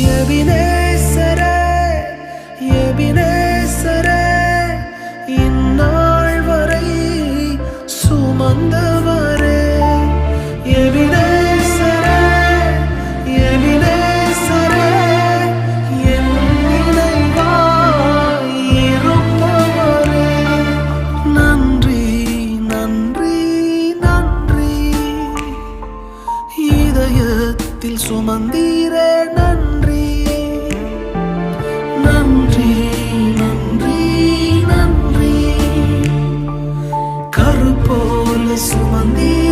எபினேசரே எபினேசரே இந்நாள் வரை சுமந்தவரே எபினேசரே எபினேசரே என் நினைவாய் இருப்பவரே நன்றி நன்றி நன்றி இதயத்தில் சுமந்தீரே நன்றி நன்றி நன்றி நன்றி கருப்போல சுமந்தீரே